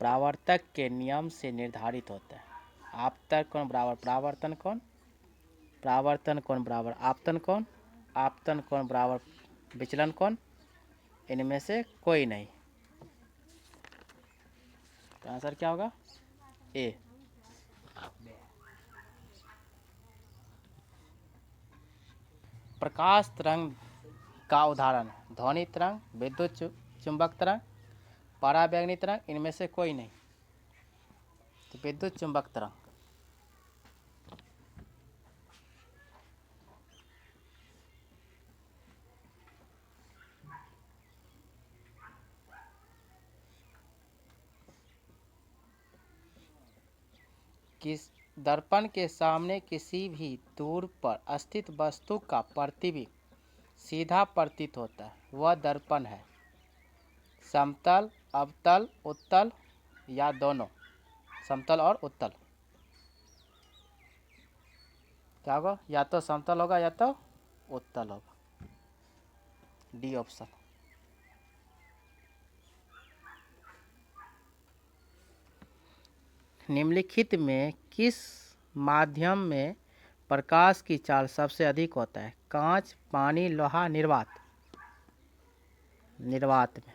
परावर्तक के नियम से निर्धारित होता है। आपतन कोण बराबर परावर्तन कोण, परावर्तन कोण बराबर आपतन कोण, आपतन कोण बराबर विचलन कोण, इनमें से कोई नहीं। तो आंसर क्या होगा? ए। प्रकाश तरंग का उदाहरण ध्वनि तरंग, विद्युत चुंबक तरंग, पराबैंगनी तरंग, इनमें से कोई नहीं। तो विद्युत चुंबक तरंग। किस दर्पण के सामने किसी भी दूर पर स्थित वस्तु का प्रतिबिंब सीधा प्रतीत होता है, वह दर्पण है। समतल, अवतल, उत्तल या दोनों? समतल और उत्तल। क्या होगा? या तो समतल होगा या तो उत्तल होगा। D option. निम्नलिखित में किस माध्यम में प्रकाश की चाल सबसे अधिक होता है? कांच, पानी, लोहा, निर्वात। निर्वात में।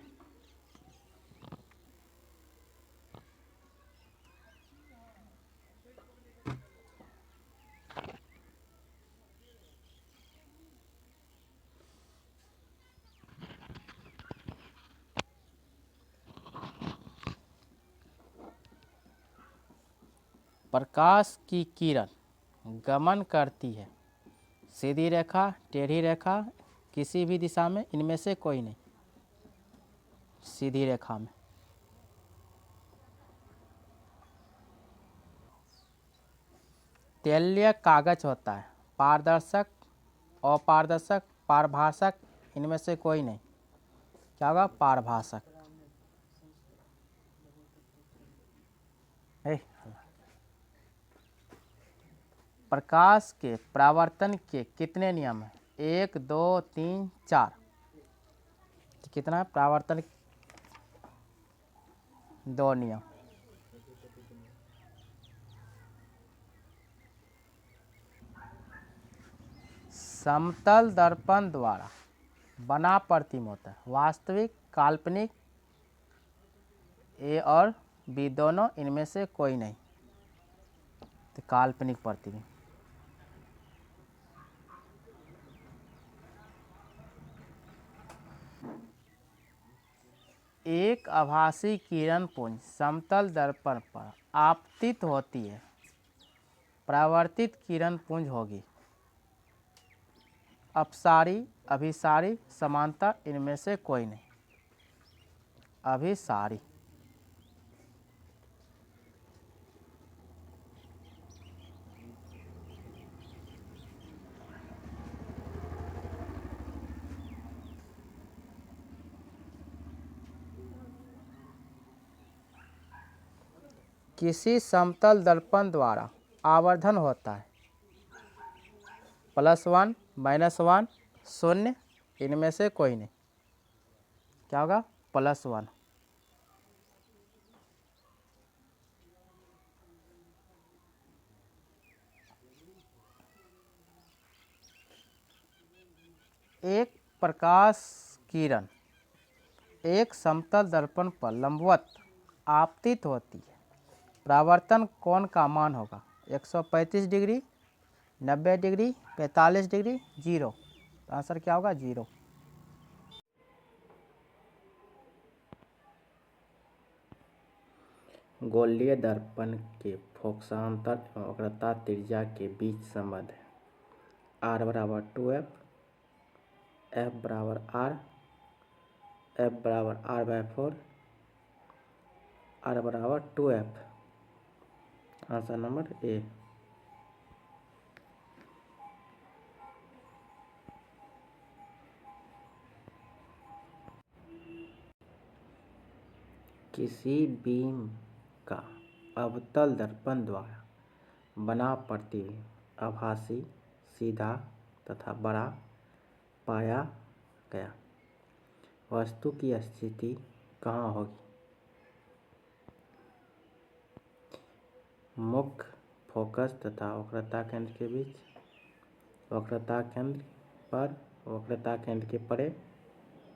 प्रकाश की किरण गमन करती है सीधी रेखा, टेढ़ी रेखा, किसी भी दिशा में, इनमें से कोई नहीं। सीधी रेखा में। तैलीय कागज होता है पारदर्शक, अपारदर्शक, पारभासक, इनमें से कोई नहीं। क्या होगा? पारभासक। प्रकाश के परावर्तन के कितने नियम हैं? 1, 2, 3, 4। कितना है परावर्तन? 2 नियम। समतल दर्पण द्वारा बना प्रतिबिंब होता है वास्तविक, काल्पनिक, ए और बी दोनों, इनमें से कोई नहीं। तो काल्पनिक प्रतिबिंब। एक आभासी किरण पुंज समतल दर्पण पर आपतित होती है, परावर्तित किरण पुंज होगी अपसारी, अभिसारी, समांतर, इनमें से कोई नहीं। अभिसारी। किसी समतल दर्पण द्वारा आवर्धन होता है +1, -1, 0, इनमें से कोई नहीं। क्या होगा? +1। एक प्रकाश किरण एक समतल दर्पण पर लंबवत आपतित होती है, परावर्तन कोण का मान होगा 135 डिग्री, 90 डिग्री, 45 डिग्री, 0। तो आंसर क्या होगा? 0। गोलीय दर्पण के फोकसांतर एवं वक्रता त्रिज्या के बीच संबंध है R बराबर 2F, F बराबर R, F बराबर R/4, R बराबर 2F। Answer number A. किसी बीम का अवतल दर्पण द्वारा बना प्रतिबिंब आभासी, सीधा तथा बड़ा पाया गया। वस्तु की स्थिति कहाँ होगी? मुख्य फोकस तथा वक्रता केंद्र के बीच, वक्रता केंद्र पर, वक्रता केंद्र के परे,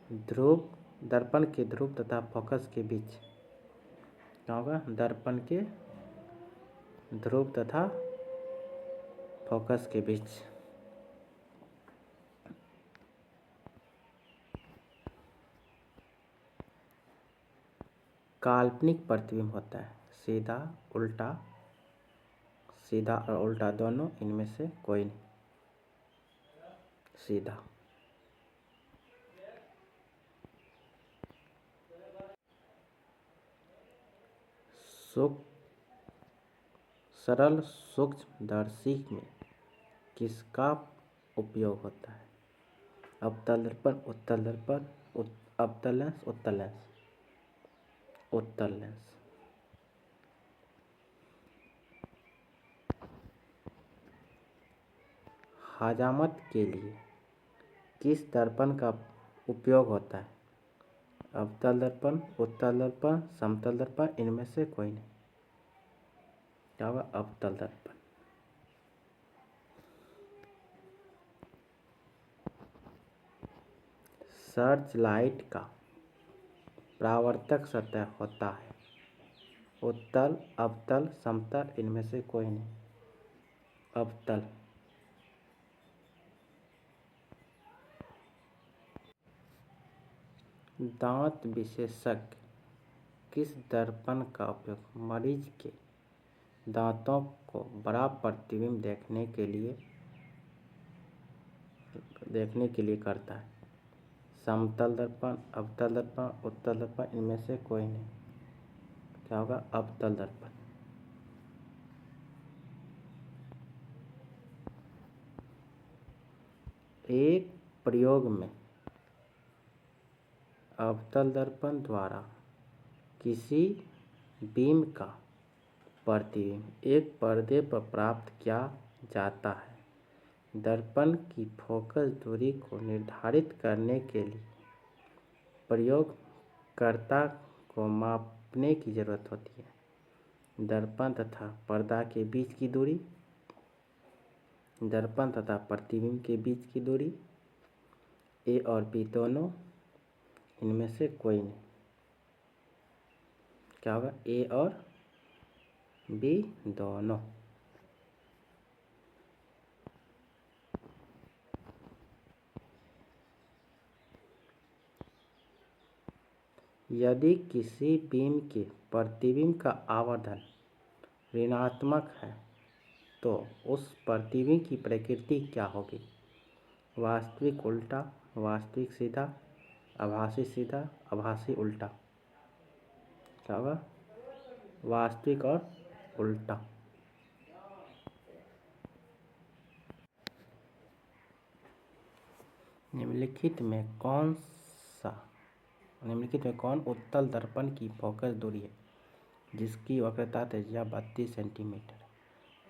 ध्रुव दर्पण के ध्रुव तथा फोकस के बीच। क्या होगा? दर्पण के ध्रुव तथा फोकस के बीच। काल्पनिक प्रतिबिंब होता है सीधा, उल्टा, सीधा और उल्टा दोनों, इनमें से कोई नहीं। सीधा। सरल सूक्ष्मदर्शी में किसका उपयोग होता है? अवतल दर्पण, उत्तल दर्पण, अवतल लेंस, उत्तल लेंस। उत्तल लेंस। हजामत के लिए किस दर्पण का उपयोग होता है? अवतल दर्पण, उत्तल दर्पण, समतल दर्पण, इनमें से कोई नहीं। क्या होगा? अवतल दर्पण। सर्च लाइट का परावर्तक सतह होता है उत्तल, अवतल, समतल, इनमें से कोई नहीं। अवतल। दांत विशेषज्ञ किस दर्पण का उपयोग मरीज के दांतों को बड़ा प्रतिबिंब देखने के लिए करता है? समतल दर्पण, अवतल दर्पण, उत्तल दर्पण, इनमें से कोई नहीं। क्या होगा? अवतल दर्पण। एक प्रयोग में अवतल दर्पण द्वारा किसी बीम का प्रतिबिंब एक पर्दे पर प्राप्त किया जाता है। दर्पण की फोकस दूरी को निर्धारित करने के लिए प्रयोगकर्ता को मापने की जरूरत होती है। दर्पण तथा पर्दा के बीच की दूरी, दर्पण तथा प्रतिबिंब के बीच की दूरी, ए और बी दोनों, इनमें से कोई नहीं। क्या होगा? ए और बी दोनों। यदि किसी बीम के प्रतिबिंब का आवर्धन ऋणात्मक है तो उस प्रतिबिंब की प्रकृति क्या होगी? वास्तविक उल्टा, वास्तविक सीधा, आभासी सीधा, आभासी उल्टा। क्या होगा? वास्तविक और उल्टा। निम्नलिखित में कौन उत्तल दर्पण की फोकस दूरी है जिसकी वक्रता त्रिज्या 32 centimetre,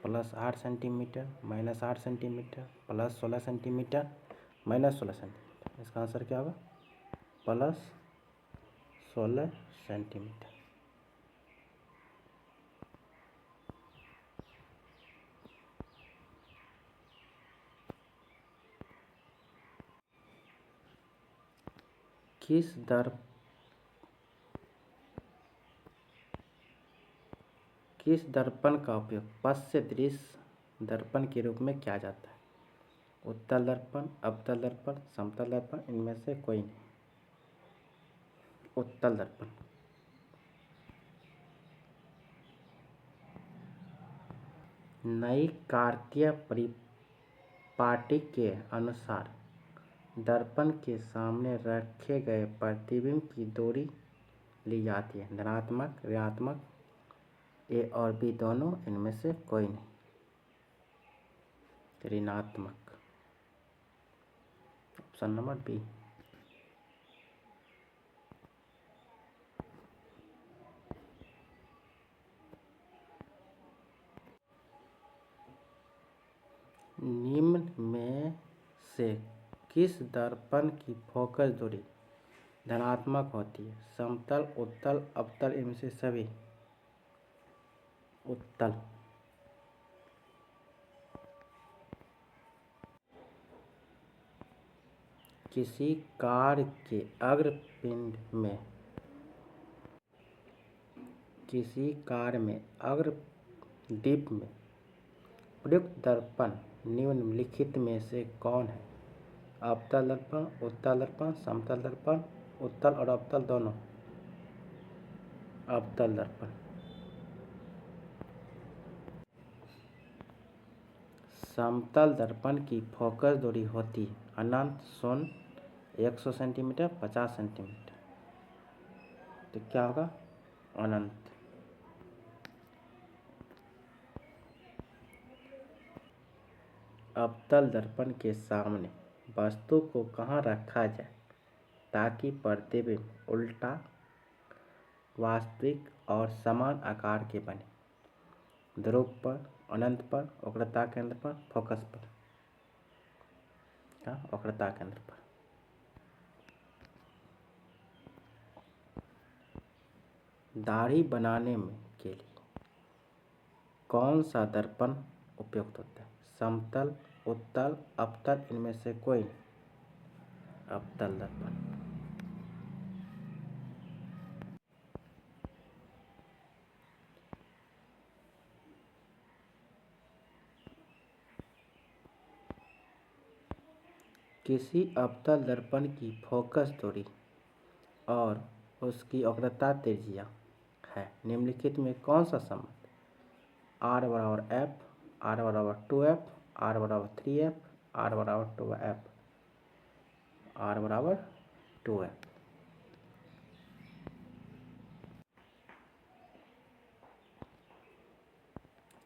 +8 centimetre, -8 centimetre, +16 centimetre, -16 centimetre? इसका आंसर क्या होगा? +16 सेंटीमीटर। किस दर्पण का उपयोग पश्च दृश्य दर्पण के रूप में किया जाता है? उत्तल दर्पण, अवतल दर्पण, समतल दर्पण, इनमें से कोई नहीं। उत्तल दर्पण। नई कार्तीय परिपाटी के अनुसार दर्पण के सामने रखे गए प्रतिबिंब की दूरी ली जाती है धनात्मक, ऋणात्मक, ए और बी दोनों, इनमें से कोई नहीं। ऋणात्मक। Option number B. निम्न में से किस दर्पण की फोकस दूरी धनात्मक होती है? समतल, उत्तल, अवतल, इनमें से सभी। उत्तल। किसी कार के अग्रपिंड में अग्रदीप में प्रयुक्त दर्पण निम्नलिखित में से कौन है? अवतल दर्पण, उत्तल दर्पण, समतल दर्पण, उत्तल और अवतल दोनों। अवतल दर्पण। समतल दर्पण की फोकस दूरी होती है अनंत, शून्य, 100 सेंटीमीटर, 50 सेंटीमीटर। तो क्या होगा? अनंत। अवतल दर्पण के सामने वस्तु को कहाँ रखा जाए ताकि प्रतिबिंब उल्टा, वास्तविक और समान आकार के बने? ध्रुव पर, अनंत पर, वक्रता केंद्र पर, फोकस पर। क्या? वक्रता केंद्र पर। दाढ़ी बनाने के लिए कौन सा दर्पण उपयुक्त होता है? समतल, उत्तल, अवतल, इनमें से कोई नहीं। अवतल दर्पण। किसी अवतल दर्पण की फोकस दूरी और उसकी वक्रता त्रिज्या है निम्नलिखित में कौन सा संबंध? R बराबर F, R बराबर 2F, R बराबर 3F, R बराबर 2F, R बराबर 2F।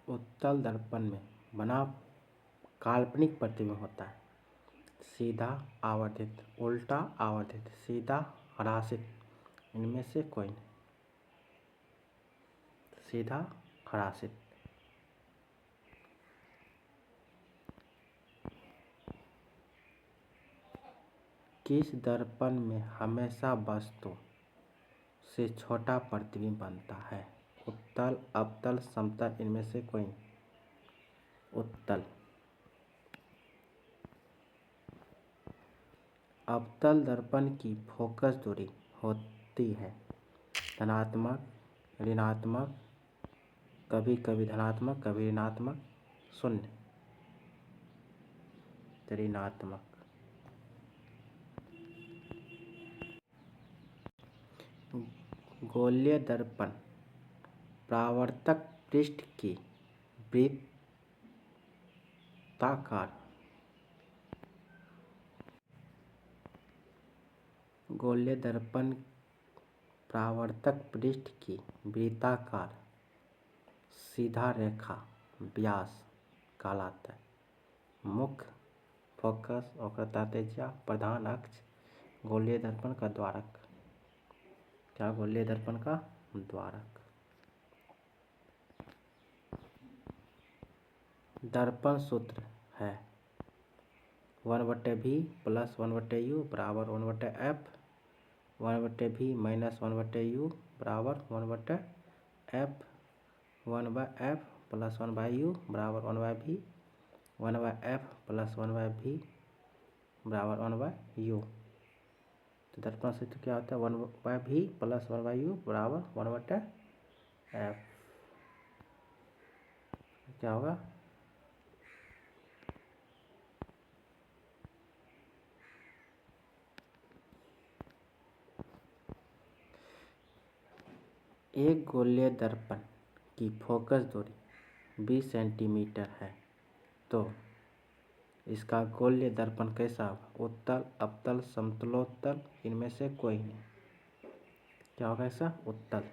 उत्तल दर्पण में बना काल्पनिक प्रतिबिंब होता है सीधा, आवर्धित, उल्टा, आवर्धित, सीधा, ह्रासित, इनमें से कोई नहीं। सीधा, ह्रासित। किस दर्पण में हमेशा वस्तु से छोटा प्रतिबिंब बनता है? उत्तल, अवतल, समतल, इनमें से कोई नहीं। उत्तल। अवतल दर्पण की फोकस दूरी होती है धनात्मक, ऋणात्मक, कभी कभी धनात्मक, कभी ऋणात्मक, शून्य, ऋणात्मक। गोलीय दर्पण परावर्तक पृष्ठ की वृत्ताकार गोलीय दर्पण परावर्तक पृष्ठ की वृत्ताकार सीधा रेखा व्यास कहलाता है। मुख्य, फोकस, वक्रता त्रिज्या, प्रधान अक्ष, गोलीय दर्पण का द्वारक। क्या? गोलीय दर्पण का द्वारक। दर्पण सूत्र है 1/v प्लस 1/u बराबर 1/f, 1/v माइनस 1/u बराबर 1/f, 1/f प्लस 1/u बराबर 1/v, 1/f प्लस 1/v बराबर 1/u। तो दर्पण सूत्र क्या होता है? 1/v प्लस 1/u बराबर 1/f। क्या होगा? एक गोलीय दर्पण की फोकस दूरी 20 सेंटीमीटर है तो इसका गोलीय दर्पण कैसा होगा? उत्तल, अवतल, समतलोत्तल, इनमें से कोई नहीं। क्या होगा ऐसा? उत्तल।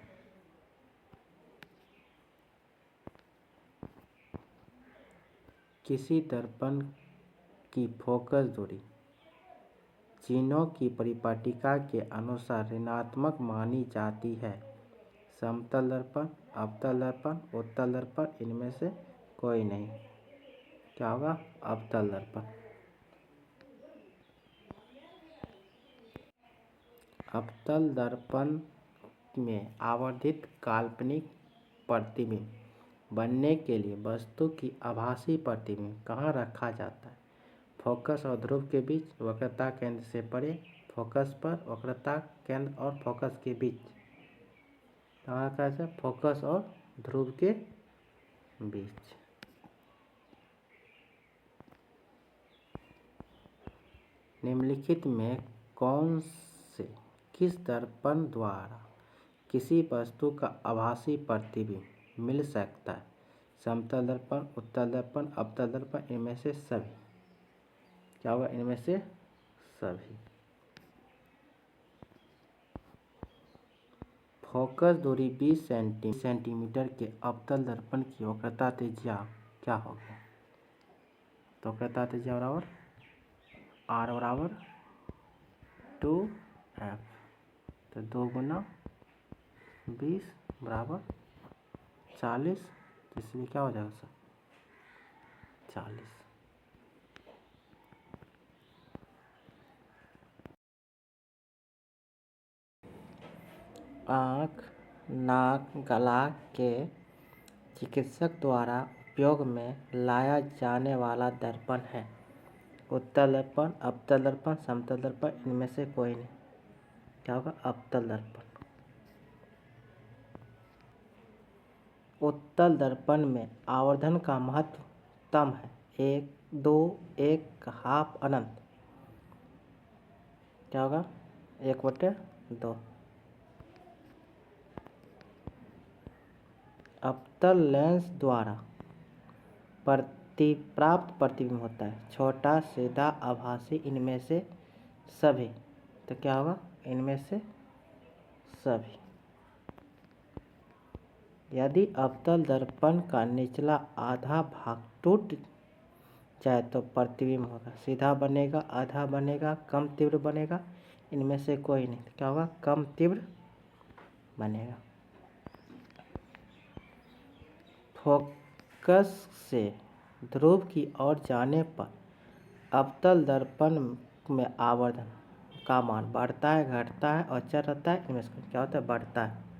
किसी दर्पण की फोकस दूरी चिन्हों की परिपाटिका के अनुसार ऋणात्मक मानी जाती है। समतल दर्पण, अवतल दर्पण, उत्तल दर्पण, इनमें से कोई नहीं। क्या होगा? अवतल दर्पण। अवतल दर्पण में आवर्धित काल्पनिक प्रतिबिंब बनने के लिए वस्तु की आभासी प्रतिबिंब कहाँ रखा जाता है? फोकस और ध्रुव के बीच, वक्रता केंद्र से परे, फोकस पर, वक्रता केंद्र और फोकस के बीच। कैसे? फोकस और ध्रुव के बीच। निम्नलिखित में कौन से किस दर्पण द्वारा किसी वस्तु का आभासी प्रतिबिंब मिल सकता है? समतल दर्पण, उत्तल दर्पण, अवतल दर्पण, इनमें से सभी। क्या होगा? इनमें से सभी। फोकस दूरी 20 सेंटीमीटर के अवतल दर्पण की वक्रता त्रिज्या क्या होगी? तो वक्रता त्रिज्या बराबर R बराबर 2F। तो 2 गुना 20 बराबर 40। तो इसलिए क्या हो जाएगा सर? 40। आँख, नाक, गला के चिकित्सक द्वारा उपयोग में लाया जाने वाला दर्पण है उत्तल दर्पण, अवतल दर्पण, समतल दर्पण, इनमें से कोई नहीं। क्या होगा? अवतल दर्पण। उत्तल दर्पण में आवर्धन का महत्व तम है 1, 2, 1 हाफ अनंत। क्या होगा? 1/2। अवतल लेंस द्वारा प्राप्त प्रतिबिंब होता है छोटा, सीधा, आभासी, इनमें से सभी। तो क्या होगा? इनमें से सभी। यदि अवतल दर्पण का निचला आधा भाग टूट जाए तो प्रतिबिंब होगा सीधा बनेगा, आधा बनेगा, कम तीव्र बनेगा, इनमें से कोई नहीं। तो क्या होगा? कम तीव्र बनेगा। फोकस से ध्रुव की ओर जाने पर अवतल दर्पण में आवर्धन का मान बढ़ता है, घटता है और चर रहता है। इनमें से क्या होता है? बढ़ता है।